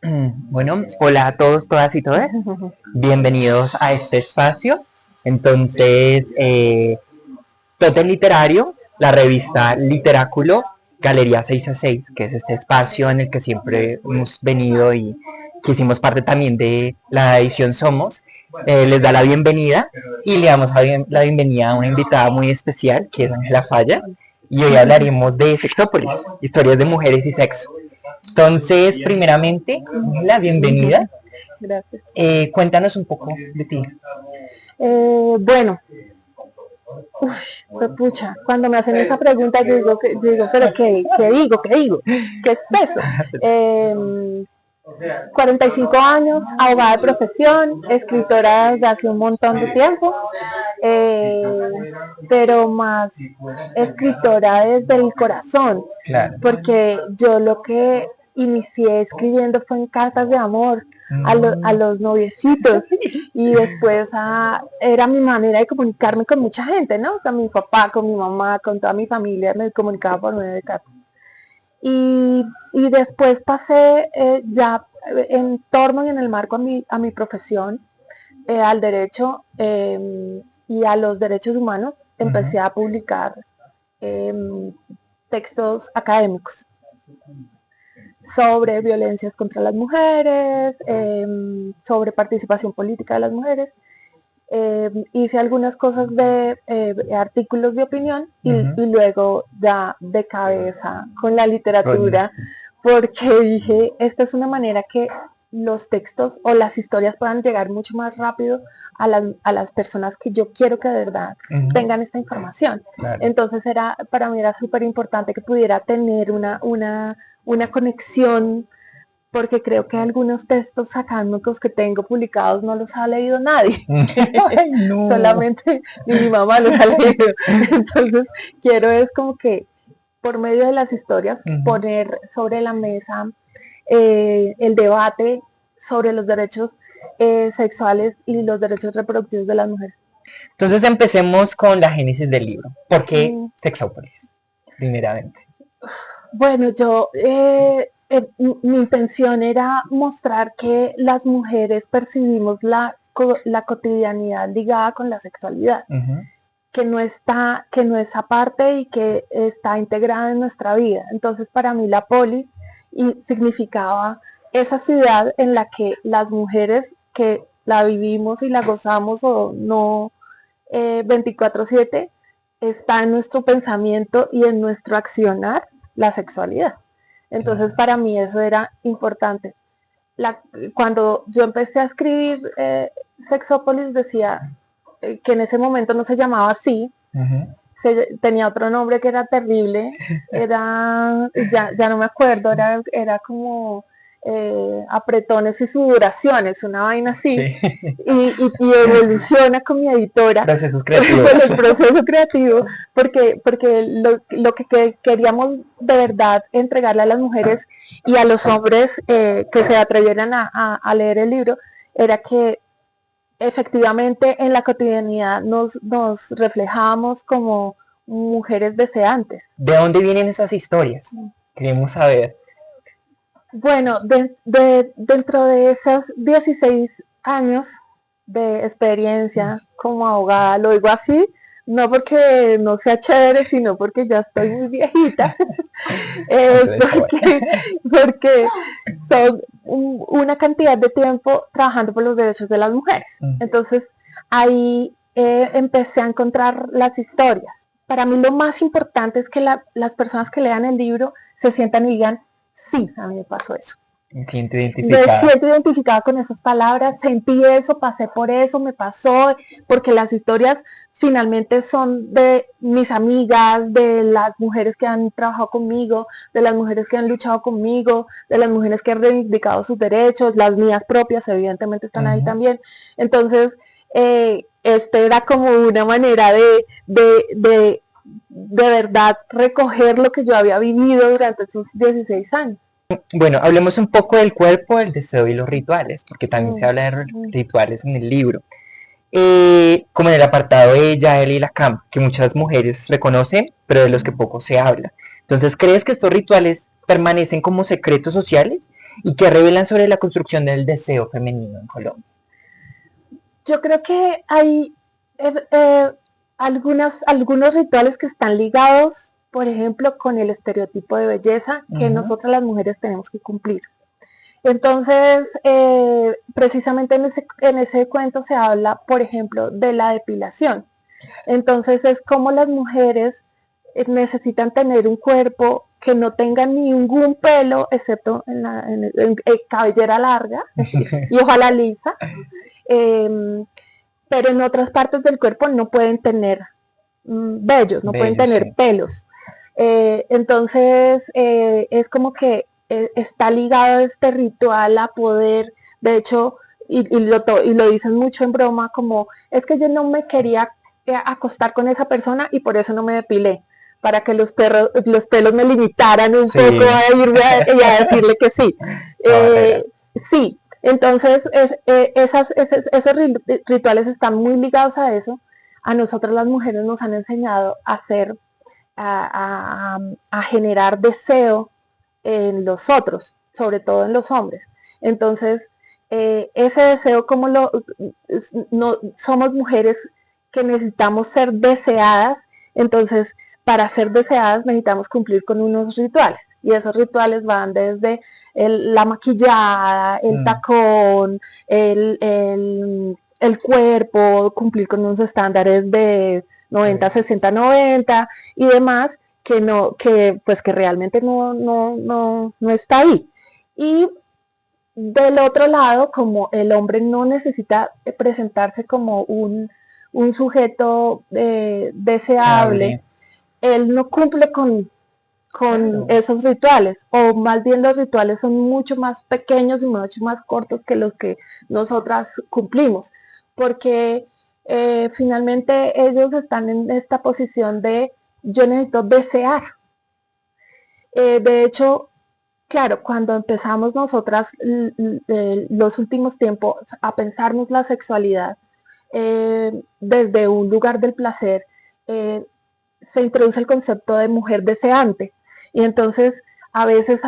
Bueno, hola a todos, todas y todas. Bienvenidos a este espacio. Entonces, Totem Literario, la revista Literáculo, Galería 6 a 6, que es este espacio en el que siempre hemos venido y que hicimos parte también de la edición Somos, les da la bienvenida y le damos la bienvenida a una invitada muy especial, que es Ángela Falla, y hoy hablaremos de Sexópolis, historias de mujeres y sexo. Entonces, primeramente, la bienvenida. Gracias. Cuéntanos un poco de ti. Bueno, pues pucha, cuando me hacen esa pregunta yo digo, pero ¿qué digo? ¿Qué es eso? 45 años, abogada de profesión, escritora desde hace un montón de tiempo, eh, pero más escritora desde el corazón, Claro. porque yo lo que inicié escribiendo fue en cartas de amor a los noviecitos y después era mi manera de comunicarme con mucha gente, ¿no? Con mi papá, con mi mamá, con toda mi familia, me comunicaba por medio de cartas. Y después pasé ya en torno y en el marco a mi profesión, al derecho y a los derechos humanos, empecé a publicar eh, textos académicos sobre violencias contra las mujeres, sobre participación política de las mujeres. Hice algunas cosas de artículos de opinión y luego ya de cabeza con la literatura, porque dije, esta es una manera que los textos o las historias puedan llegar mucho más rápido a las personas que yo quiero que de verdad tengan esta información. Claro. Entonces para mí era súper importante que pudiera tener una conexión, porque creo que algunos textos académicos que tengo publicados no los ha leído nadie. Ay, no. Solamente mi mamá los ha leído. Entonces quiero es como que por medio de las historias poner sobre la mesa el debate sobre los derechos sexuales y los derechos reproductivos de las mujeres. Entonces empecemos con la génesis del libro. ¿Por qué Sexópolis? Primeramente. Bueno, mi intención era mostrar que las mujeres percibimos la cotidianidad ligada con la sexualidad, que no es aparte y que está integrada en nuestra vida. Entonces, para mí la polis significaba esa ciudad en la que las mujeres que la vivimos y la gozamos o no 24/7, está en nuestro pensamiento y en nuestro accionar la sexualidad. Entonces para mí eso era importante. Cuando yo empecé a escribir Sexópolis decía que en ese momento no se llamaba así, tenía otro nombre que era terrible, ya no me acuerdo, era como apretones y sudoraciones, una vaina así, sí. y evoluciona con mi editora. Procesos creativos. El proceso creativo, porque lo que queríamos de verdad entregarle a las mujeres y a los hombres que se atrevieran a leer el libro, era que efectivamente en la cotidianidad nos reflejábamos como mujeres deseantes. ¿De dónde vienen esas historias? Queremos saber. Bueno, dentro de esos 16 años de experiencia como abogada, lo digo así, no porque no sea chévere, sino porque ya estoy muy viejita, porque son una cantidad de tiempo trabajando por los derechos de las mujeres. Entonces, ahí empecé a encontrar las historias. Para mí lo más importante es que las personas que lean el libro se sientan y digan, sí, a mí me pasó eso. Me siento identificada. Me siento identificada con esas palabras, sentí eso, pasé por eso, me pasó, porque las historias finalmente son de mis amigas, de las mujeres que han trabajado conmigo, de las mujeres que han luchado conmigo, de las mujeres que han reivindicado sus derechos, las mías propias evidentemente están ahí también. Entonces, era como una manera de verdad recoger lo que yo había vivido durante esos 16 años. Bueno, hablemos un poco del cuerpo, el deseo y los rituales, porque también se habla de rituales en el libro. Como en el apartado de ella, él y la cama, que muchas mujeres reconocen, pero de los que poco se habla. Entonces, ¿crees que estos rituales permanecen como secretos sociales? y qué revelan sobre la construcción del deseo femenino en Colombia. Yo creo que hay algunos rituales que están ligados, por ejemplo, con el estereotipo de belleza que nosotras las mujeres tenemos que cumplir. Entonces, precisamente en ese cuento se habla, por ejemplo, de la depilación. Entonces es como las mujeres necesitan tener un cuerpo que no tenga ningún pelo, excepto en cabellera larga y ojalá lisa, pero en otras partes del cuerpo no pueden tener vellos, no pueden tener pelos. Entonces es como que está ligado este ritual a poder, de hecho, y lo dicen mucho en broma, como es que yo no me quería acostar con esa persona y por eso no me depilé, para que los pelos me limitaran un poco a irme y a decirle que sí. Sí, entonces esos rituales están muy ligados a eso. A nosotras las mujeres nos han enseñado a hacer, a generar deseo en los otros, sobre todo en los hombres. Entonces, ese deseo, como no, somos mujeres que necesitamos ser deseadas, entonces para ser deseadas necesitamos cumplir con unos rituales. Y esos rituales van desde la maquillada, el tacón, el cuerpo, cumplir con unos estándares de 90, 60, 90 y demás, que realmente no está ahí. Y del otro lado, como el hombre no necesita presentarse como un sujeto deseable, él no cumple con esos rituales, o más bien los rituales son mucho más pequeños y mucho más cortos que los que nosotras cumplimos, porque finalmente ellos están en esta posición de yo necesito desear. De hecho, claro, cuando empezamos nosotras los últimos tiempos a pensarnos la sexualidad desde un lugar del placer, se introduce el concepto de mujer deseante. Y entonces, a veces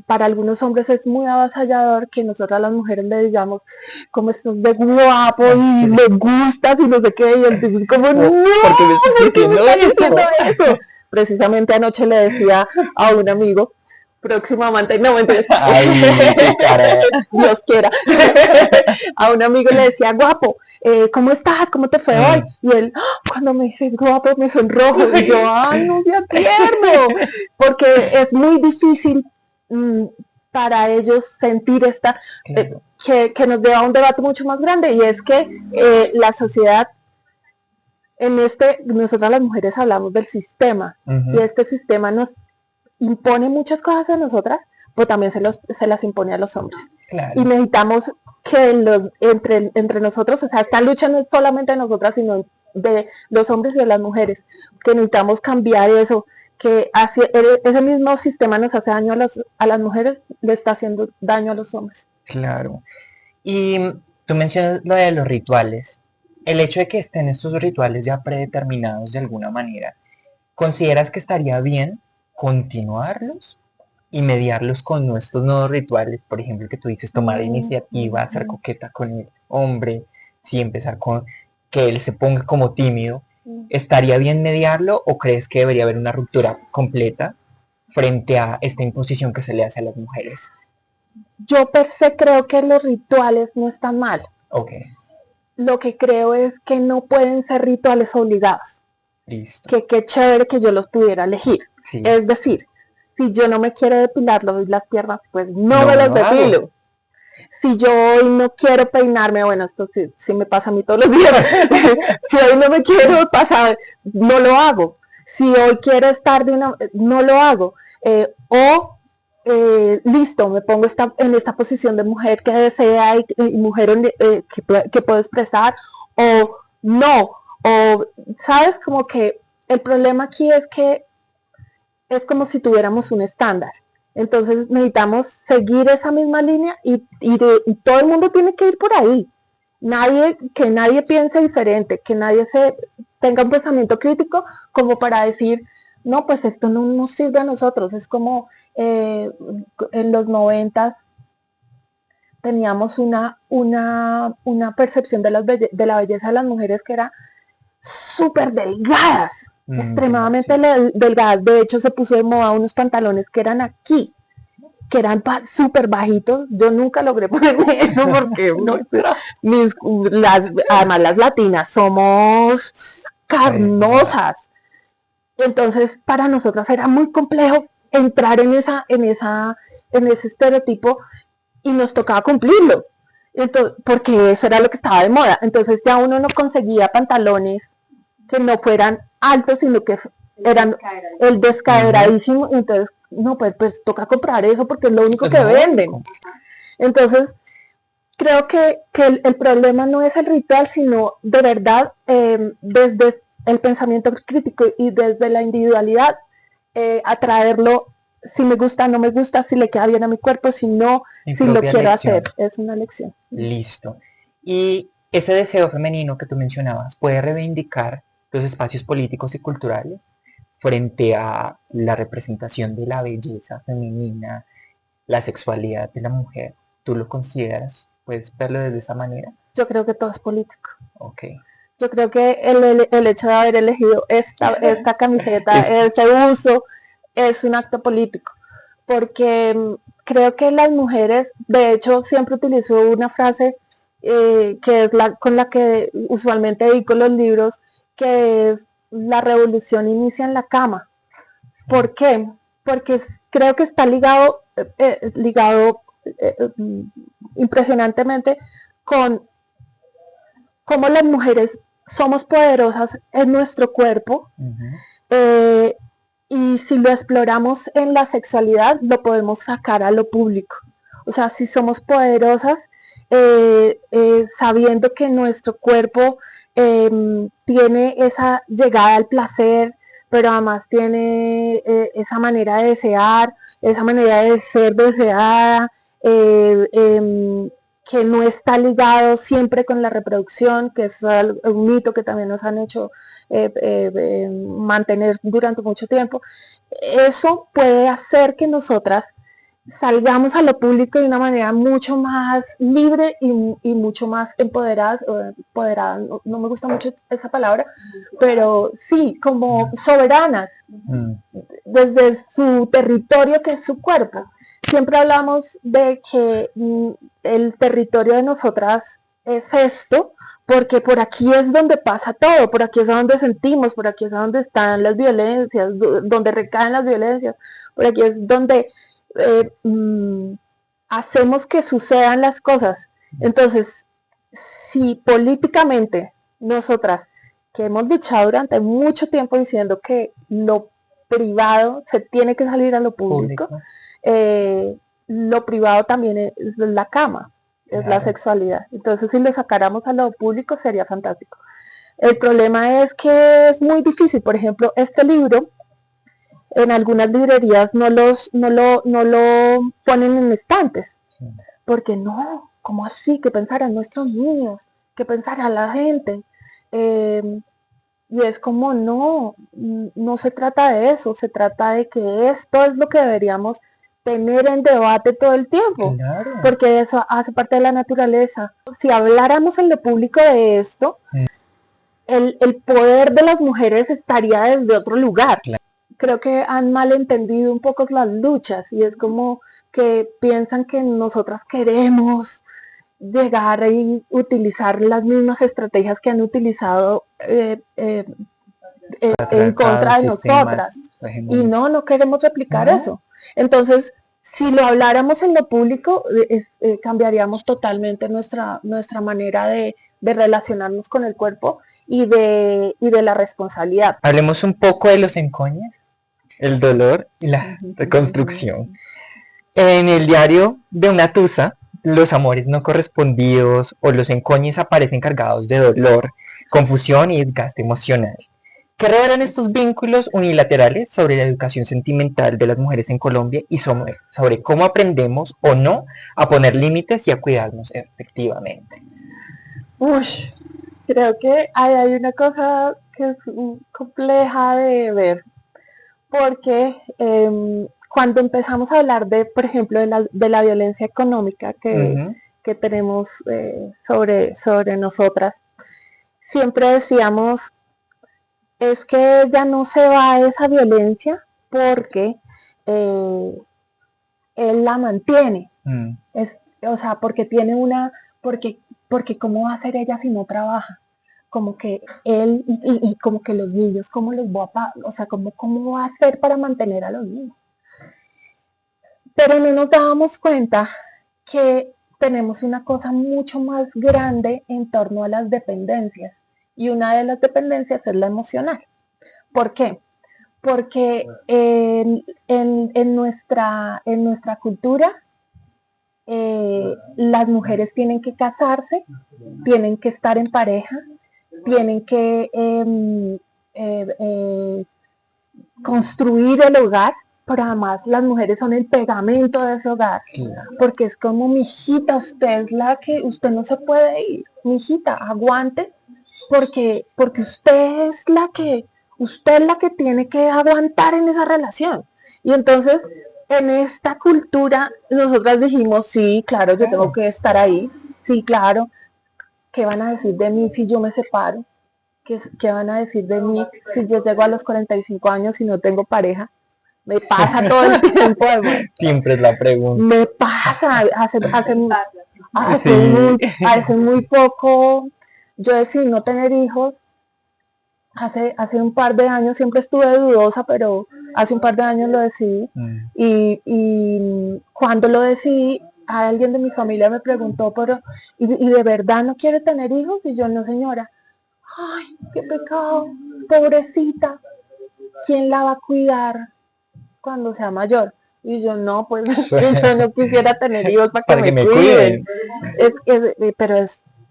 para algunos hombres es muy avasallador que nosotras las mujeres le digamos, como estás de guapo y me gustas y no sé qué, y entonces como, no, ¿por qué me estás diciendo eso? Precisamente anoche le decía a un amigo, próximo amante, no, entonces, Dios quiera, a un amigo le decía, guapo, ¿cómo estás? ¿Cómo te fue hoy? Y él, cuando me dice guapo, me sonrojo, y yo, ¡ay, no sea tierno! Porque es muy difícil para ellos sentir que nos lleva a un debate mucho más grande, y es que la sociedad, nosotras las mujeres hablamos del sistema, y este sistema nos impone muchas cosas a nosotras, pero también se las impone a los hombres. Claro. Y necesitamos que entre nosotros, o sea, esta lucha no es solamente de nosotras, sino de los hombres y de las mujeres, que necesitamos cambiar eso, que ese mismo sistema nos hace daño a las mujeres, le está haciendo daño a los hombres. Claro. Y tú mencionas lo de los rituales. El hecho de que estén estos rituales ya predeterminados de alguna manera, ¿consideras que estaría bien continuarlos y mediarlos con nuestros nuevos rituales? Por ejemplo, que tú dices, tomar iniciativa, ser coqueta con el hombre, sí, empezar con que él se ponga como tímido. ¿Estaría bien mediarlo o crees que debería haber una ruptura completa frente a esta imposición que se le hace a las mujeres? Yo per se creo que los rituales no están mal. Okay. Lo que creo es que no pueden ser rituales obligados. Listo. Que qué chévere que yo los pudiera elegir. Sí. Es decir, si yo no me quiero depilar las piernas, pues no me las depilo. Hago. Si yo hoy no quiero peinarme, bueno, esto sí me pasa a mí todos los días. Si hoy no me quiero pasar, no lo hago. Si hoy quiero estar no lo hago. Listo, me pongo en esta posición de mujer que desea y mujer que puedo expresar, o no, o sabes, como que el problema aquí es que es como si tuviéramos un estándar. Entonces necesitamos seguir esa misma línea y todo el mundo tiene que ir por ahí. Que nadie piense diferente, que nadie tenga un pensamiento crítico como para decir, no, pues esto no nos sirve a nosotros. Es como en los 90 teníamos una percepción de de la belleza de las mujeres que era súper delgadas, extremadamente delgadas. De hecho, se puso de moda unos pantalones que eran aquí, que eran súper bajitos. Yo nunca logré ponerme eso porque además las latinas somos carnosas. Entonces, para nosotras era muy complejo entrar en ese estereotipo y nos tocaba cumplirlo. Entonces, porque eso era lo que estaba de moda. Entonces ya uno no conseguía pantalones que no fueran altos, sino que eran el descaderadísimo. Entonces, no, pues toca comprar eso porque es lo único que venden. Entonces, creo que el problema no es el ritual, sino de verdad, desde el pensamiento crítico y desde la individualidad, atraerlo, si me gusta, no me gusta, si le queda bien a mi cuerpo, si no, si lo quiero hacer. Es una elección. Listo. Y ese deseo femenino que tú mencionabas puede reivindicar los espacios políticos y culturales frente a la representación de la belleza femenina, la sexualidad de la mujer. ¿Tú lo consideras? ¿Puedes verlo de esa manera? Yo creo que todo es político. Ok. Yo creo que el hecho de haber elegido esta camiseta, este uso, es un acto político. Porque creo que las mujeres, de hecho, siempre utilizo una frase que es con la que usualmente dedico los libros, que es: la revolución inicia en la cama. ¿Por qué? Porque creo que está ligado impresionantemente con cómo las mujeres somos poderosas en nuestro cuerpo, y si lo exploramos en la sexualidad, lo podemos sacar a lo público. O sea, si somos poderosas, sabiendo que nuestro cuerpo tiene esa llegada al placer, pero además tiene esa manera de desear, esa manera de ser deseada, que no está ligado siempre con la reproducción, que es un mito que también nos han hecho mantener durante mucho tiempo. Eso puede hacer que nosotras salgamos a lo público de una manera mucho más libre y mucho más empoderada. No me gusta mucho esa palabra, pero sí, como soberanas, desde su territorio, que es su cuerpo. Siempre hablamos de que el territorio de nosotras es esto, porque por aquí es donde pasa todo, por aquí es donde sentimos, por aquí es donde están las violencias, donde recaen las violencias, por aquí es donde hacemos que sucedan las cosas. Entonces, si políticamente nosotras, que hemos luchado durante mucho tiempo diciendo que lo privado se tiene que salir a lo público, lo privado también es la cama, es la sexualidad. Entonces, si lo sacáramos a lo público sería fantástico. El problema es que es muy difícil. Por ejemplo, este libro en algunas librerías no lo ponen en estantes, porque no, ¿cómo así? ¿Qué pensarán nuestros niños? ¿Qué pensará la gente? Y es como, no se trata de eso, se trata de que esto es lo que deberíamos tener en debate todo el tiempo, porque eso hace parte de la naturaleza. Si habláramos en lo público de esto, el poder de las mujeres estaría desde otro lugar. Creo que han malentendido un poco las luchas, y es como que piensan que nosotras queremos llegar y utilizar las mismas estrategias que han utilizado en contra de nosotras. Y no queremos replicar eso. Entonces, si lo habláramos en lo público, cambiaríamos totalmente nuestra manera de relacionarnos con el cuerpo y de la responsabilidad. Hablemos un poco de los encoñes, el dolor y la reconstrucción. En el diario de una tusa, los amores no correspondidos o los encoñes aparecen cargados de dolor, confusión y desgaste emocional. ¿Qué revelan estos vínculos unilaterales sobre la educación sentimental de las mujeres en Colombia y sobre cómo aprendemos o no a poner límites y a cuidarnos efectivamente? Creo que hay una cosa que es compleja de ver, porque cuando empezamos a hablar de, por ejemplo, de la violencia económica, que que tenemos sobre nosotras, siempre decíamos, es que ella no se va a esa violencia porque él la mantiene. O sea, porque tiene porque ¿cómo va a ser ella si no trabaja? Como que él y como que los niños, ¿cómo los va a, o sea, cómo va a hacer para mantener a los niños? Pero no nos dábamos cuenta que tenemos una cosa mucho más grande en torno a las dependencias. Y una de las dependencias es la emocional. ¿Por qué? Porque en nuestra cultura las mujeres tienen que casarse, tienen que estar en pareja, tienen que construir el hogar, pero además las mujeres son el pegamento de ese hogar, porque es como, mijita, usted es la que, usted no se puede ir, mijita, aguante, porque usted es la que tiene que aguantar en esa relación. Y entonces, en esta cultura, nosotras dijimos, sí, claro, yo tengo que estar ahí, sí, claro, ¿qué van a decir de mí si yo me separo? ¿Qué van a decir de mí si yo llego a los 45 años y no tengo pareja? Me pasa todo el tiempo, además. Siempre es la pregunta. Me pasa, hace muy poco yo decidí no tener hijos. Hace un par de años, siempre estuve dudosa, pero hace un par de años lo decidí. Y cuando lo decidí, alguien de mi familia me preguntó, pero ¿y de verdad no quiere tener hijos? Y yo, no, señora. Ay, qué pecado, pobrecita. ¿Quién la va a cuidar cuando sea mayor? Y yo, no, pues yo no quisiera tener hijos para que me cuiden.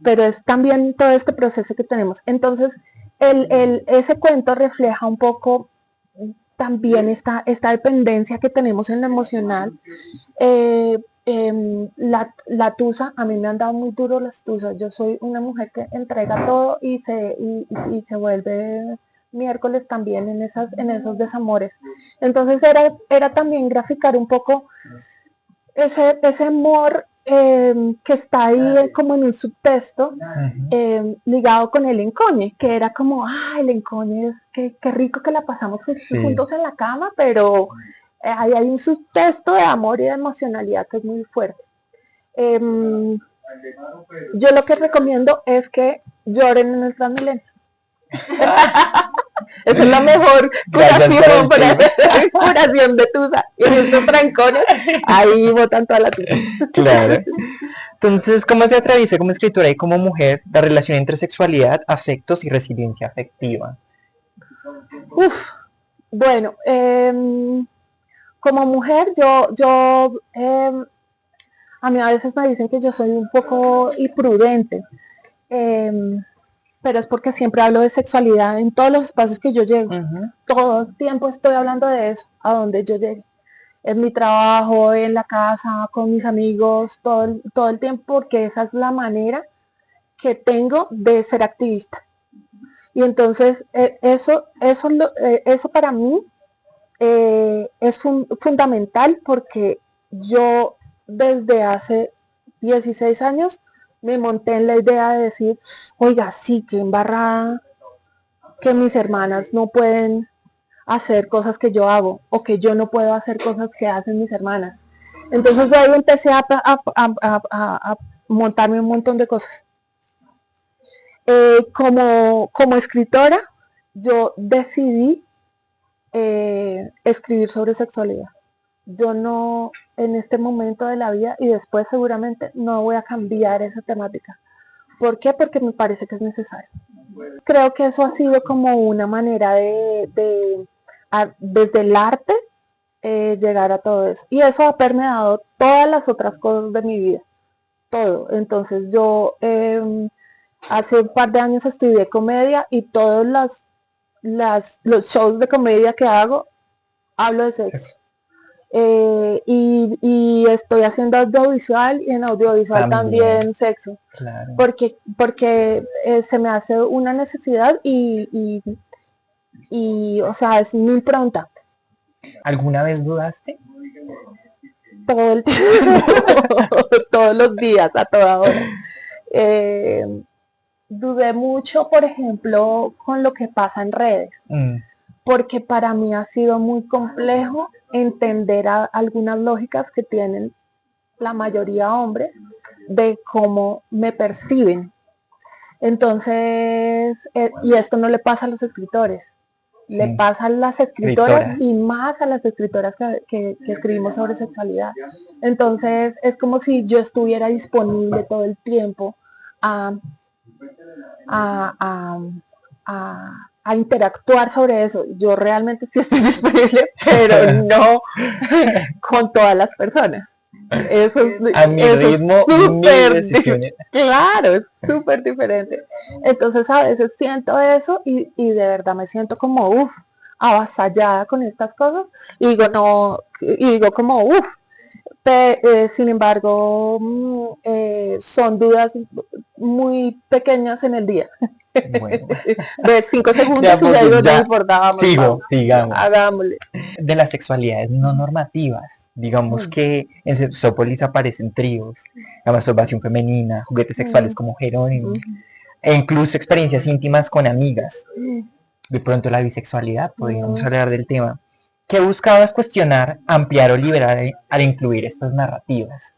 Pero es también todo este proceso que tenemos. Entonces, ese cuento refleja un poco también esta dependencia que tenemos en lo emocional. La tusa, a mí me han dado muy duro las tusas. Yo soy una mujer que entrega todo y se vuelve miércoles también en esos desamores. Entonces era también graficar un poco ese amor que está ahí como en un subtexto ligado con el encoñe, que era como, el encoñe es qué rico que la pasamos juntos en la cama, pero ahí hay un subtexto de amor y de emocionalidad que es muy fuerte. Yo lo que recomiendo es que lloren en el Transmilenio. Esa es la mejor curación de tusa. Y en estos trancones, ahí botan toda la tusa. Claro. Entonces, ¿cómo te atraviesa como escritora y como mujer la relación entre sexualidad, afectos y resiliencia afectiva? Bueno, como mujer, a mí a veces me dicen que yo soy un poco imprudente. Pero es porque siempre hablo de sexualidad en todos los espacios que yo llego. Todo el tiempo estoy hablando de eso, a donde yo llegue. En mi trabajo, en la casa, con mis amigos, todo el tiempo, porque esa es la manera que tengo de ser activista. Y entonces eso para mí es fundamental porque yo desde hace 16 años me monté en la idea de decir, oiga, sí, que embarrada que mis hermanas no pueden hacer cosas que yo hago o que yo no puedo hacer cosas que hacen mis hermanas. Entonces de ahí empecé a montarme un montón de cosas. Como escritora, yo decidí escribir sobre sexualidad. Yo no, en este momento de la vida y después seguramente no voy a cambiar esa temática. ¿Por qué? Porque me parece que es necesario. Creo que eso ha sido como una manera desde el arte, llegar a todo eso. Y eso ha permeado todas las otras cosas de mi vida. Todo. Entonces yo hace un par de años estudié comedia y todos los shows de comedia que hago, hablo de sexo. Y estoy haciendo audiovisual y en audiovisual también sexo. Claro. Porque se me hace una necesidad y o sea, es muy pronta. ¿Alguna vez dudaste? Todo el tiempo. todos los días, a toda hora. Dudé mucho, por ejemplo, con lo que pasa en redes, porque para mí ha sido muy complejo entender algunas lógicas que tienen la mayoría hombres de cómo me perciben. Entonces, y esto no le pasa a los escritores, le pasa a las escritoras y más a las escritoras que escribimos sobre sexualidad. Entonces, es como si yo estuviera disponible todo el tiempo a interactuar sobre eso. Yo realmente sí estoy disponible, pero no con todas las personas. Eso a mi ritmo, mis decisiones. Claro, es súper diferente. Entonces a veces siento eso y de verdad me siento como, avasallada con estas cosas. Y digo, no, y digo como, sin embargo, son dudas muy pequeñas en el día. Bueno. De 5 segundos y ya digo, no importa, sigamos. Hagámosle. De las sexualidades no normativas, digamos que en Sexópolis aparecen tríos, la masturbación femenina, juguetes sexuales como Jerónimo, e incluso experiencias íntimas con amigas. De pronto la bisexualidad, podríamos hablar del tema. ¿Qué buscabas cuestionar, ampliar o liberar al incluir estas narrativas?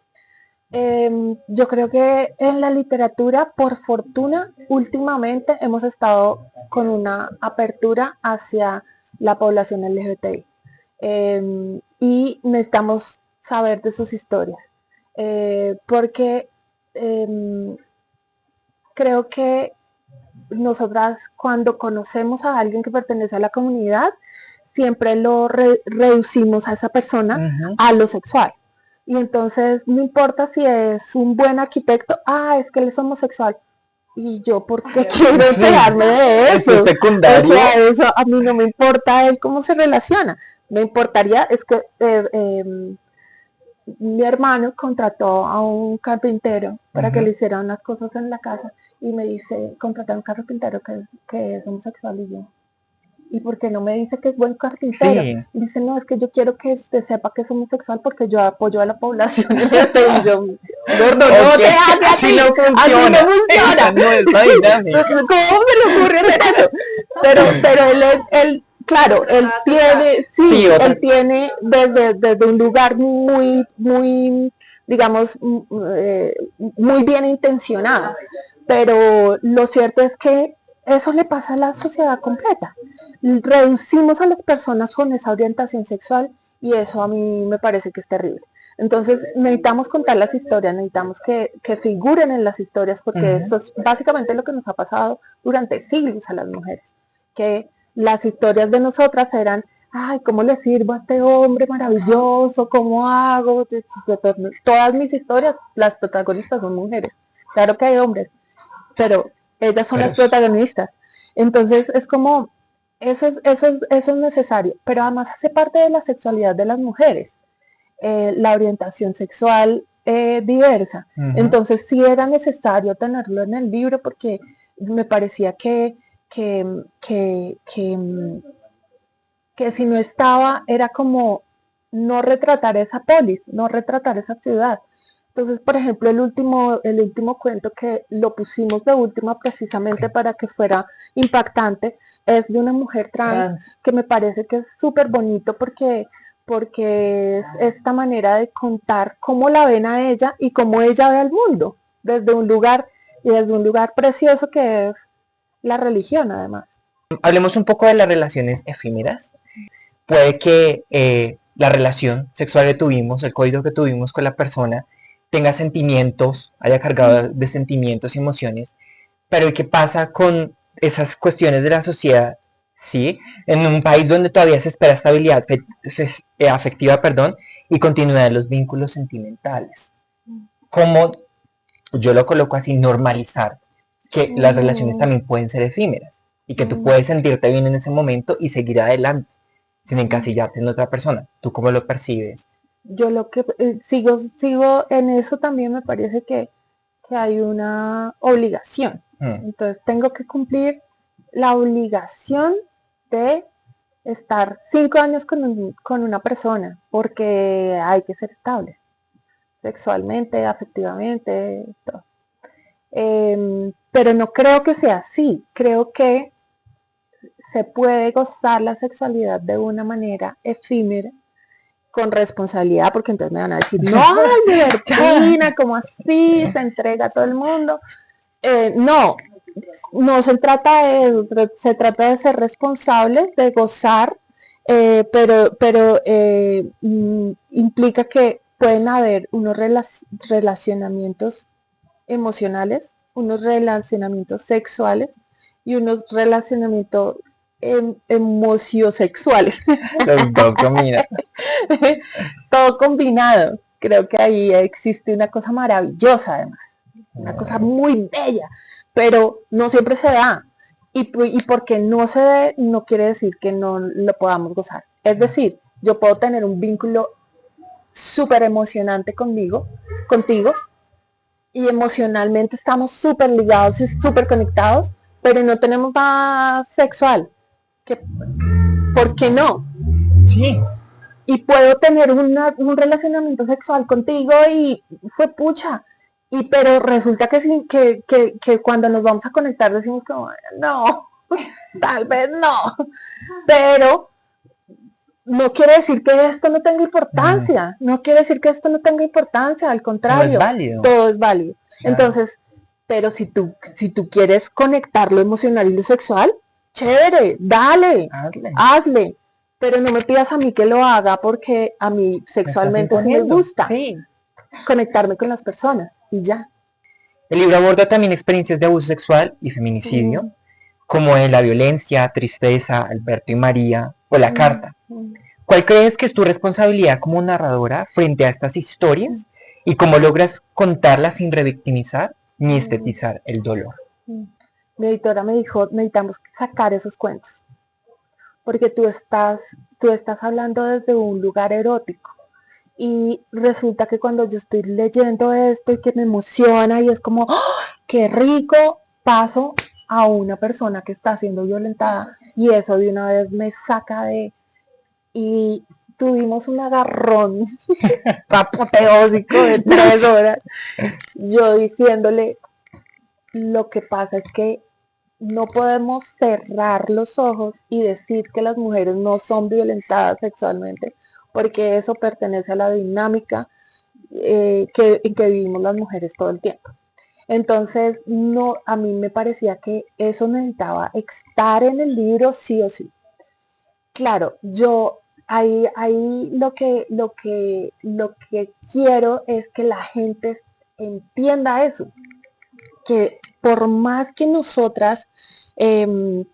Yo creo que en la literatura, por fortuna, últimamente hemos estado con una apertura hacia la población LGBTI. Y necesitamos saber de sus historias. Porque creo que nosotras, cuando conocemos a alguien que pertenece a la comunidad, siempre lo reducimos a esa persona a lo sexual. Y entonces no importa si es un buen arquitecto, es que él es homosexual. Y yo, ¿por qué quiero enterarme de eso? Eso es secundario. O sea, eso a mí no me importa él cómo se relaciona. Me importaría, es que mi hermano contrató a un carpintero para que le hiciera unas cosas en la casa y me dice, contraté a un carpintero que es homosexual. Y yo, ¿y por qué no me dice que es buen carpintero? Sí. Y dice, no, es que yo quiero que usted sepa que es homosexual porque yo apoyo a la población. Y yo, gordo, no te hace así, no funciona. Así no funciona. No es la dinámica. ¿Cómo me le ocurre hacer eso? Pero él claro, él tiene desde un lugar muy, muy, digamos, muy bien intencionado. Pero lo cierto es que eso le pasa a la sociedad completa. Reducimos a las personas con esa orientación sexual y eso a mí me parece que es terrible. Entonces necesitamos contar las historias, necesitamos que figuren en las historias, porque esto es básicamente lo que nos ha pasado durante siglos a las mujeres, que las historias de nosotras eran, ¿cómo le sirvo a este hombre maravilloso? ¿Cómo hago? Todas mis historias, las protagonistas son mujeres. Claro que hay hombres, pero ellas son las protagonistas. Entonces es como, eso es necesario, pero además hace parte de la sexualidad de las mujeres, la orientación sexual diversa. Entonces sí era necesario tenerlo en el libro porque me parecía que si no estaba, era como no retratar esa polis, no retratar esa ciudad. Entonces, por ejemplo, el último cuento que lo pusimos de última precisamente para que fuera impactante, es de una mujer trans, que me parece que es súper bonito porque es esta manera de contar cómo la ven a ella y cómo ella ve al mundo, desde un lugar precioso que es la religión, además. Hablemos un poco de las relaciones efímeras. Puede que la relación sexual que tuvimos, el código que tuvimos con la persona, tenga sentimientos, haya cargado de sentimientos y emociones, pero ¿qué pasa con esas cuestiones de la sociedad? ¿Sí? En un país donde todavía se espera estabilidad afectiva, y continuidad de los vínculos sentimentales. ¿Cómo, yo lo coloco así, normalizar que las relaciones también pueden ser efímeras y que tú puedes sentirte bien en ese momento y seguir adelante sin encasillarte en otra persona? ¿Tú cómo lo percibes? Yo lo que sigo en eso, también me parece que hay una obligación. Entonces tengo que cumplir la obligación de estar 5 años con una persona porque hay que ser estable. sexualmente, afectivamente, todo. Pero no creo que sea así, creo que se puede gozar la sexualidad de una manera efímera, con responsabilidad, porque entonces me van a decir, no, ay, libertina, ¿cómo así? Se entrega a todo el mundo. No, no se trata se trata de ser responsables, de gozar, pero implica que pueden haber unos relacionamientos emocionales, unos relacionamientos sexuales y unos relacionamientos emociosexuales. Los dos combinados. Todo combinado. Creo que ahí existe una cosa maravillosa además, una cosa muy bella, pero no siempre se da. Y porque no se dé, no quiere decir que no lo podamos gozar. Es decir, yo puedo tener un vínculo súper emocionante contigo, y emocionalmente estamos súper ligados y súper conectados, pero no tenemos nada sexual. ¿Qué, ¿Por qué no? Sí. Y puedo tener un relacionamiento sexual contigo y fue pucha. Pero resulta que cuando nos vamos a conectar decimos como, no, tal vez no. Pero no quiere decir que esto no tenga importancia, no quiere decir que esto no tenga importancia, al contrario, todo es válido. Claro. Entonces, pero si tú quieres conectar lo emocional y lo sexual, chévere, dale, hazle, pero no me pidas a mí que lo haga porque a mí sexualmente sí me gusta conectarme con las personas y ya. El libro aborda también experiencias de abuso sexual y feminicidio, como en La violencia, Tristeza, Alberto y María o La carta. ¿Cuál crees que es tu responsabilidad como narradora frente a estas historias y cómo logras contarlas sin revictimizar ni estetizar el dolor? Mi editora me dijo, necesitamos sacar esos cuentos, porque tú estás hablando desde un lugar erótico. Y resulta que cuando yo estoy leyendo esto y que me emociona y es como, ¡oh, qué rico! Paso a una persona que está siendo violentada y eso de una vez me saca de... Y tuvimos un agarrón apoteósico de 3 horas, yo diciéndole, lo que pasa es que no podemos cerrar los ojos y decir que las mujeres no son violentadas sexualmente, porque eso pertenece a la dinámica en que vivimos las mujeres todo el tiempo. Entonces, no, a mí me parecía que eso necesitaba estar en el libro sí o sí. Claro, yo ahí lo que quiero es que la gente entienda eso, que por más que nosotras que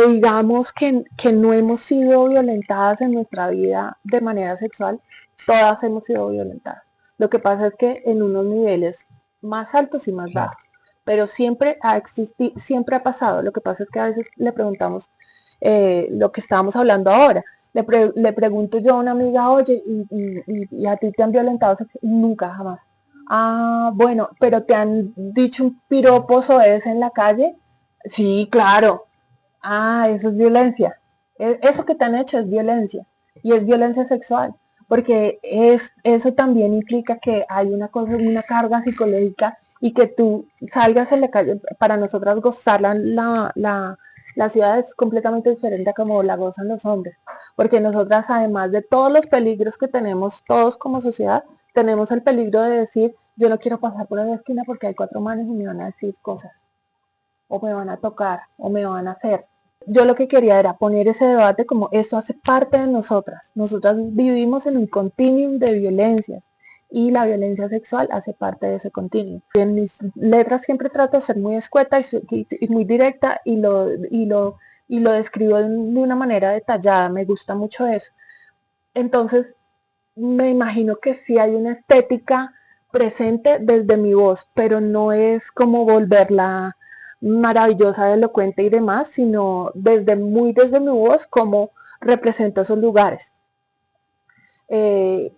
digamos que no hemos sido violentadas en nuestra vida de manera sexual, todas hemos sido violentadas. Lo que pasa es que en unos niveles más altos y más bajos, pero siempre ha existido, siempre ha pasado. Lo que pasa es que a veces le preguntamos lo que estábamos hablando ahora. Le pregunto yo a una amiga, oye, ¿y a ti te han violentado? Nunca, jamás. Ah, bueno, pero ¿te han dicho un piropo soez en la calle? Sí, claro. Ah, eso es violencia. Eso que te han hecho es violencia. Y es violencia sexual. Porque eso también implica que hay una carga psicológica y que tú salgas en la calle. Para nosotras gozar la ciudad es completamente diferente a como la gozan los hombres. Porque nosotras, además de todos los peligros que tenemos todos como sociedad, tenemos el peligro de decir, yo no quiero pasar por la esquina porque hay 4 manes y me van a decir cosas. O me van a tocar, o me van a hacer. Yo lo que quería era poner ese debate como esto hace parte de nosotras. Nosotras vivimos en un continuum de violencia y la violencia sexual hace parte de ese continuum. En mis letras siempre trato de ser muy escueta y muy directa y lo describo de una manera detallada. Me gusta mucho eso. Entonces, me imagino que sí hay una estética presente desde mi voz, pero no es como volverla maravillosa, elocuente y demás, sino desde mi voz, como represento esos lugares. Y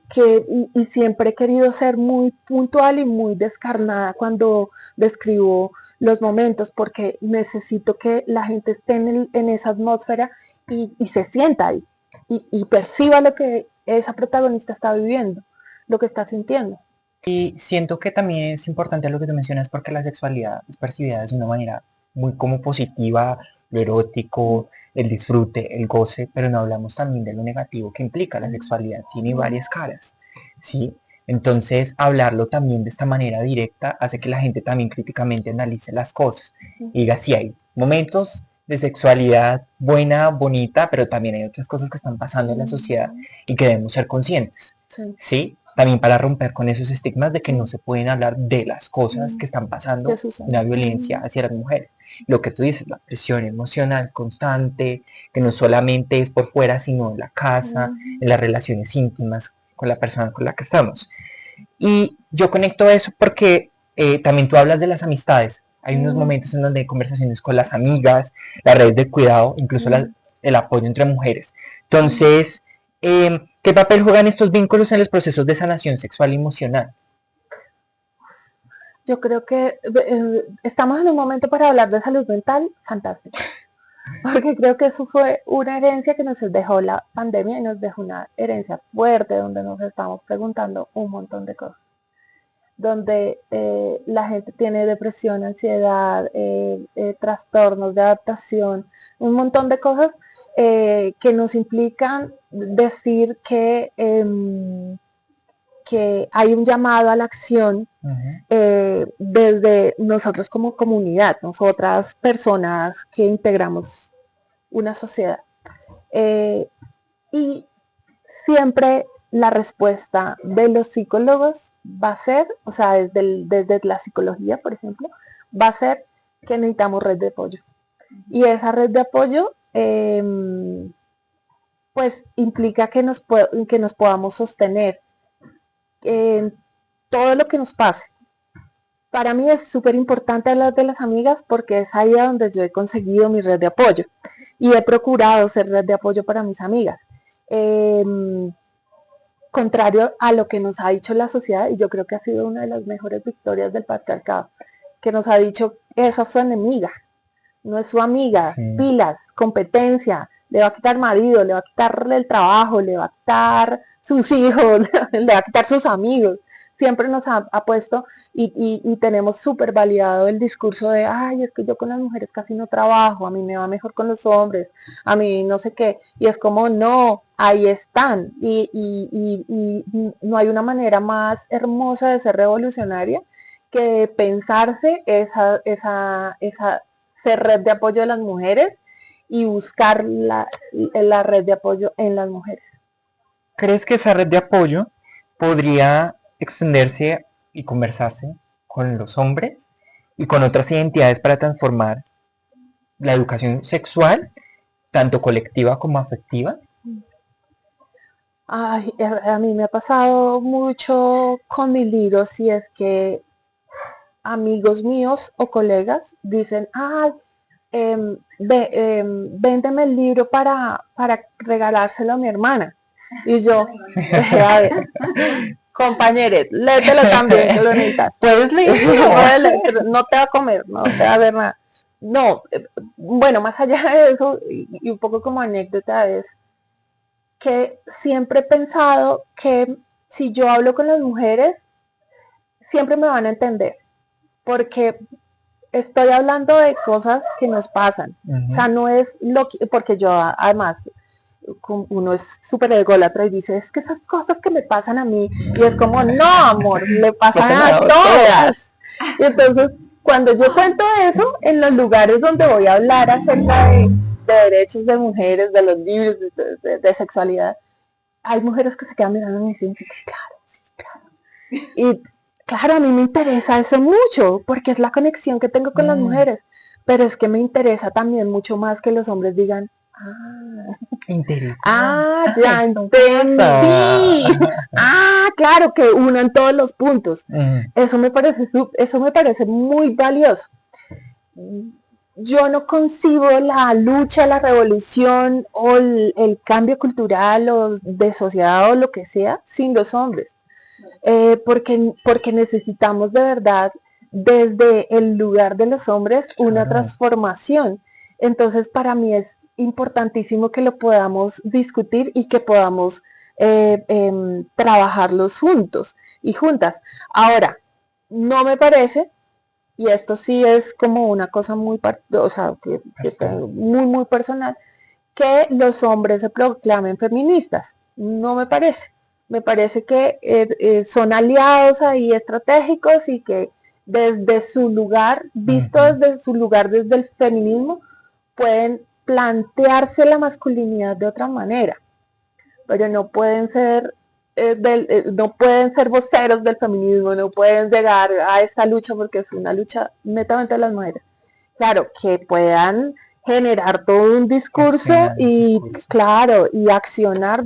siempre he querido ser muy puntual y muy descarnada cuando describo los momentos, porque necesito que la gente esté en esa atmósfera y se sienta ahí. y perciba lo que esa protagonista está viviendo, lo que está sintiendo. Y siento que también es importante lo que tú mencionas porque la sexualidad es percibida de una manera muy como positiva, lo erótico, el disfrute, el goce, pero no hablamos también de lo negativo que implica la sexualidad. Tiene varias caras, ¿sí? Entonces, hablarlo también de esta manera directa hace que la gente también críticamente analice las cosas y diga, sí, hay momentos de sexualidad buena, bonita, pero también hay otras cosas que están pasando en la sociedad y que debemos ser conscientes, ¿sí? También para romper con esos estigmas de que no se pueden hablar de las cosas que están pasando, la violencia hacia las mujeres. Lo que tú dices, la presión emocional constante, que no solamente es por fuera, sino en la casa, en las relaciones íntimas con la persona con la que estamos. Y yo conecto eso porque también tú hablas de las amistades. Hay unos momentos en donde hay conversaciones con las amigas, las redes de cuidado, incluso el apoyo entre mujeres. Entonces, ¿qué papel juegan estos vínculos en los procesos de sanación sexual y emocional? Yo creo que estamos en un momento para hablar de salud mental fantástico, porque creo que eso fue una herencia que nos dejó la pandemia y nos dejó una herencia fuerte donde nos estamos preguntando un montón de cosas, donde la gente tiene depresión, ansiedad, trastornos de adaptación, un montón de cosas que nos implican decir que hay un llamado a la acción desde nosotros como comunidad, nosotras personas que integramos una sociedad. Y siempre la respuesta de los psicólogos va a ser, o sea, desde la psicología, por ejemplo, va a ser que necesitamos red de apoyo. Y esa red de apoyo, pues, implica que nos podamos sostener en todo lo que nos pase. Para mí es súper importante hablar de las amigas porque es ahí donde yo he conseguido mi red de apoyo y he procurado ser red de apoyo para mis amigas. Contrario a lo que nos ha dicho la sociedad, y yo creo que ha sido una de las mejores victorias del patriarcado, que nos ha dicho, esa es su enemiga, no es su amiga, pilas, competencia, le va a quitar marido, le va a quitarle el trabajo, le va a quitar sus hijos, le va a quitar sus amigos. Siempre nos ha puesto y tenemos súper validado el discurso de, ay, es que yo con las mujeres casi no trabajo, a mí me va mejor con los hombres, a mí no sé qué. Y es como, no, ahí están. Y no hay una manera más hermosa de ser revolucionaria que pensarse esa ser red de apoyo de las mujeres y buscar la red de apoyo en las mujeres. ¿Crees que esa red de apoyo podría extenderse y conversarse con los hombres y con otras identidades para transformar la educación sexual, tanto colectiva como afectiva? Ay, a mí me ha pasado mucho con mis libros y es que amigos míos o colegas dicen, ay, véndeme el libro para regalárselo a mi hermana. Y yo, a ver, compañeros, léetelo también, que lo necesitas. ¿Puedes leerlo? No te va a comer, no te va a ver nada. No, bueno, más allá de eso, y un poco como anécdota, es que siempre he pensado que si yo hablo con las mujeres, siempre me van a entender, porque estoy hablando de cosas que nos pasan. O sea, no es lo que, porque yo además uno es súper ególatra y dice, es que esas cosas que me pasan a mí, y es como, no, amor, le pasan a todas. Y entonces, cuando yo cuento eso, en los lugares donde voy a hablar acerca de derechos de mujeres, de los libros, de sexualidad, hay mujeres que se quedan mirando y me dicen, sí, claro, claro. Y claro, a mí me interesa eso mucho, porque es la conexión que tengo con las mujeres, pero es que me interesa también mucho más que los hombres digan, ya entendí. Claro, que unan todos los puntos. Eso me parece muy valioso. Yo no concibo la lucha, la revolución o el cambio cultural o de sociedad o lo que sea sin los hombres. Porque necesitamos de verdad desde el lugar de los hombres una transformación. Entonces para mí es importantísimo que lo podamos discutir y que podamos trabajarlos juntos y juntas. Ahora, no me parece, y esto sí es como una cosa muy, o sea, muy personal, que los hombres se proclamen feministas. No me parece. Me parece que son aliados ahí estratégicos y que desde su lugar, visto desde su lugar, desde el feminismo, pueden plantearse la masculinidad de otra manera, pero no pueden ser no pueden ser voceros del feminismo, no pueden llegar a esta lucha porque es una lucha netamente de las mujeres. Claro, que puedan generar todo un discurso y, claro, y accionar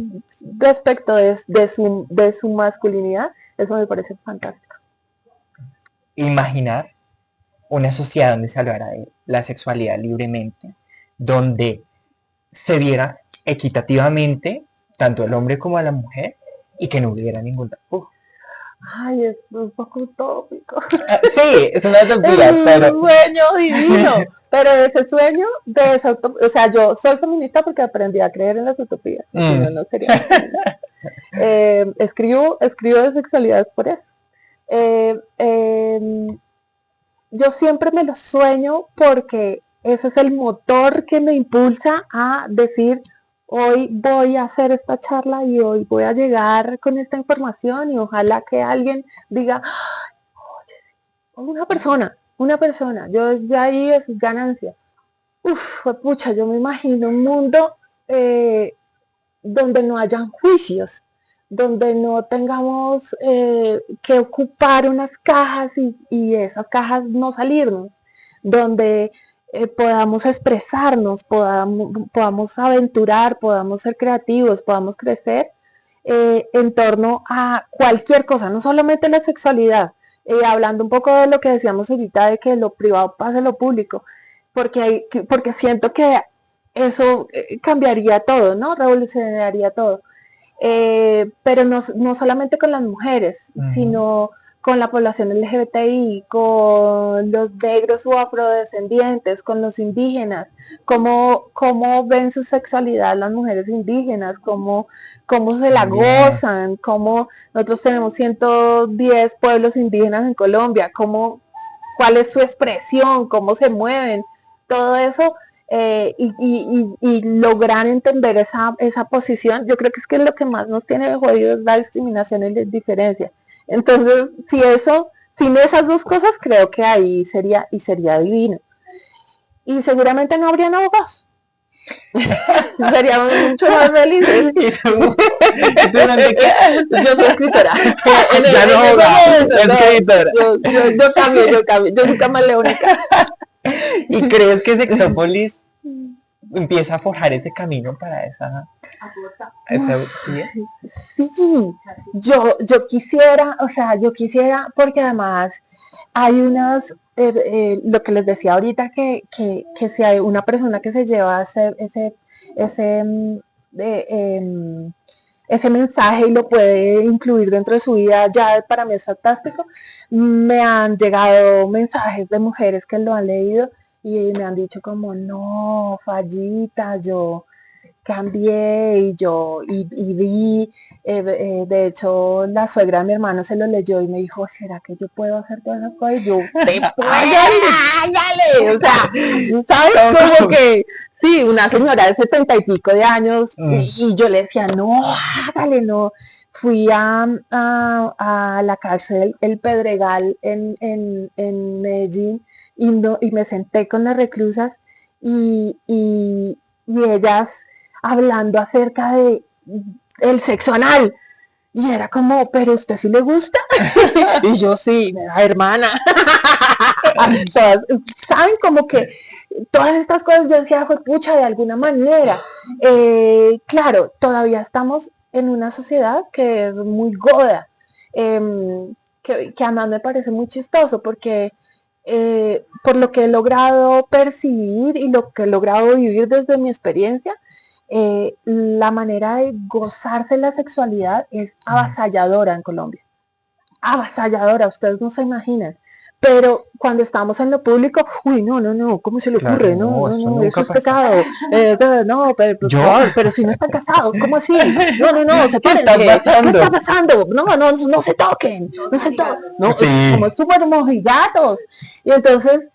respecto de su masculinidad, eso me parece fantástico. Imaginar una sociedad donde se hablara de la sexualidad libremente, donde se viera equitativamente tanto el hombre como a la mujer y que no hubiera ningún tabú. Ay, es un poco utópico. Sí, es una utopía, pero... Es un sueño divino, pero ese sueño de esa utopía, o sea, yo soy feminista porque aprendí a creer en las utopías, si no, no sería escribo de sexualidades por eso. Yo siempre me lo sueño porque ese es el motor que me impulsa a decir, hoy voy a hacer esta charla y hoy voy a llegar con esta información y ojalá que alguien diga, una persona, yo ya ahí es ganancia. Uf, pucha, yo me imagino un mundo donde no hayan juicios, donde no tengamos que ocupar unas cajas y esas cajas no salirnos, donde podamos expresarnos, podamos aventurar, podamos ser creativos, podamos crecer en torno a cualquier cosa, no solamente la sexualidad, hablando un poco de lo que decíamos ahorita de que lo privado pase a lo público, porque siento que eso cambiaría todo, ¿no? Revolucionaría todo. Pero no solamente con las mujeres, sino con la población LGBTI, con los negros o afrodescendientes, con los indígenas, cómo ven su sexualidad las mujeres indígenas, cómo se la gozan, cómo nosotros tenemos 110 pueblos indígenas en Colombia, cuál es su expresión, cómo se mueven, todo eso y lograr entender esa posición, yo creo que es que lo que más nos tiene jodido es la discriminación y la diferencia. Entonces, sin esas dos cosas, creo que ahí sería divino. Y seguramente no habrían abogados. Seríamos mucho más felices. Yo soy escritora. Ya no abogada, escritora. Yo cambio, yo soy camaleónica. ¿Y crees que Sexópolis empieza a forjar ese camino para esa utopía? Sí, yo quisiera, porque además hay lo que les decía ahorita, que si hay una persona que se lleva ese mensaje y lo puede incluir dentro de su vida, ya para mí es fantástico. Me han llegado mensajes de mujeres que lo han leído y me han dicho como, no, Fallita, yo cambié y vi, de hecho la suegra de mi hermano se lo leyó y me dijo, ¿será que yo puedo hacer todas esas cosas? Y yo, ¡te dale! O sea, ¿sabes? Como que, sí, una señora de 70 y pico de años y yo le decía, no, hágale, no. Fui a la cárcel El Pedregal en Medellín y me senté con las reclusas y ellas hablando acerca de el sexo anal. Y era como, ¿pero usted sí le gusta? Y yo sí, hermana. Todas, ¿saben? Como que todas estas cosas yo decía, pucha, de alguna manera. Claro, todavía estamos en una sociedad que es muy goda, que además me parece muy chistoso porque por lo que he logrado percibir y lo que he logrado vivir desde mi experiencia, la manera de gozarse la sexualidad es avasalladora en Colombia. Avasalladora, ustedes no se imaginan. pero cuando estamos en lo público, uy, no, ¿cómo se le Claro, ocurre? no, eso Eso nunca es pasa. pecado. No, pero por ¿Yo? favor, pero si no están casados, ¿cómo así? No, ¿Qué está sepárense. pasando? ¿Qué está pasando? No se toquen, no se toquen. No, Sí. somos súper mojigatos. Y entonces,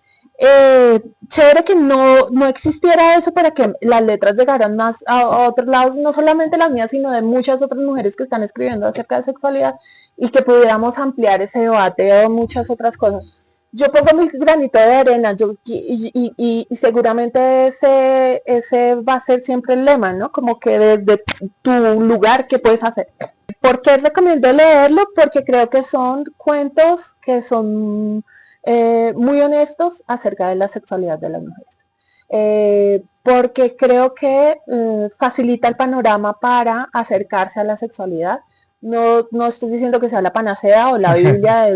chévere que no existiera eso para que las letras llegaran más a otros lados, no solamente las mías, sino de muchas otras mujeres que están escribiendo acerca de sexualidad y que pudiéramos ampliar ese debate a muchas otras cosas. Yo pongo mi granito de arena y seguramente ese va a ser siempre el lema, ¿no? Como que desde tu lugar, ¿qué puedes hacer? ¿Por qué recomiendo leerlo? Porque creo que son cuentos que son muy honestos acerca de la sexualidad de las mujeres. Porque creo que facilita el panorama para acercarse a la sexualidad. No estoy diciendo que sea la panacea o la Biblia,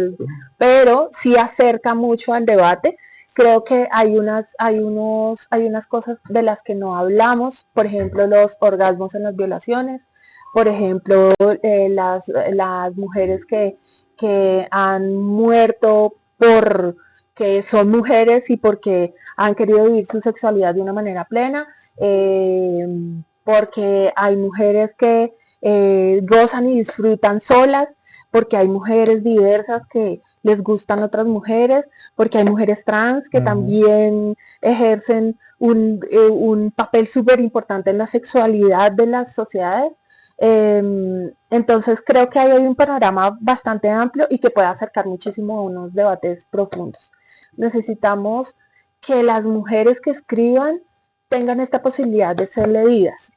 pero sí acerca mucho al debate. Creo que hay unas cosas de las que no hablamos, por ejemplo, los orgasmos en las violaciones, por ejemplo, las mujeres que han muerto por que son mujeres y porque han querido vivir su sexualidad de una manera plena, porque hay mujeres que gozan y disfrutan solas, porque hay mujeres diversas que les gustan otras mujeres, porque hay mujeres trans que también ejercen un papel súper importante en la sexualidad de las sociedades. Entonces creo que ahí hay un panorama bastante amplio y que puede acercar muchísimo a unos debates profundos. Necesitamos que las mujeres que escriban tengan esta posibilidad de ser leídas.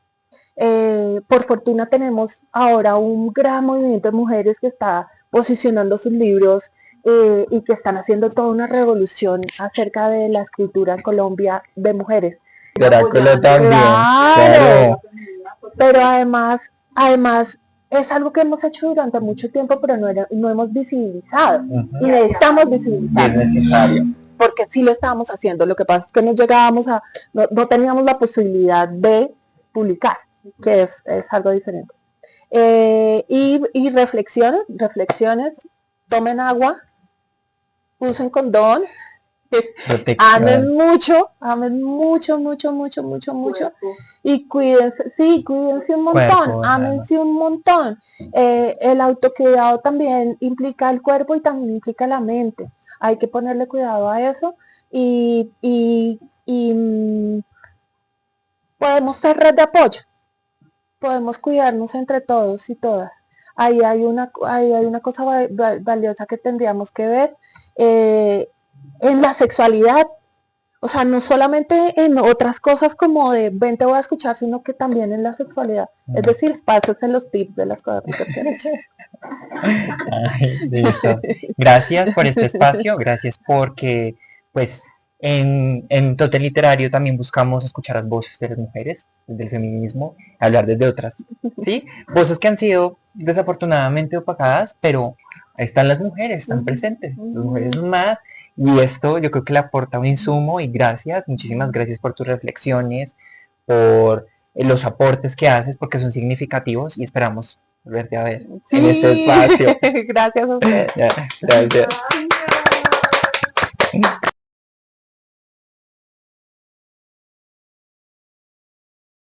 Por fortuna tenemos ahora un gran movimiento de mujeres que está posicionando sus libros y que están haciendo toda una revolución acerca de la escritura en Colombia de mujeres. Oráculo también. Claro. Pero además es algo que hemos hecho durante mucho tiempo, pero no hemos visibilizado. Y necesitamos visibilizar. Es necesario. Porque sí lo estábamos haciendo. Lo que pasa es que no teníamos la posibilidad de publicar, que es algo diferente. Y reflexiones, tomen agua, usen condón, amen mucho, y cuídense un montón, ámense un montón. El autocuidado también implica el cuerpo y también implica la mente. Hay que ponerle cuidado a eso y podemos ser red de apoyo, podemos cuidarnos entre todos y todas. Ahí hay una cosa valiosa que tendríamos que ver en la sexualidad. O sea, no solamente en otras cosas como de ven te voy a escuchar, sino que también en la sexualidad. Es decir, pásense los tips de las cosas que han hecho. Ay, listo. Gracias por este espacio, gracias porque pues en Totem Literario también buscamos escuchar las voces de las mujeres, del feminismo, hablar desde otras, ¿sí? Voces que han sido desafortunadamente opacadas, pero ahí están las mujeres, están presentes, las mujeres son más, y esto yo creo que le aporta un insumo y gracias, muchísimas gracias por tus reflexiones, por los aportes que haces, porque son significativos y esperamos volverte a ver en este espacio. Gracias a ustedes. Gracias.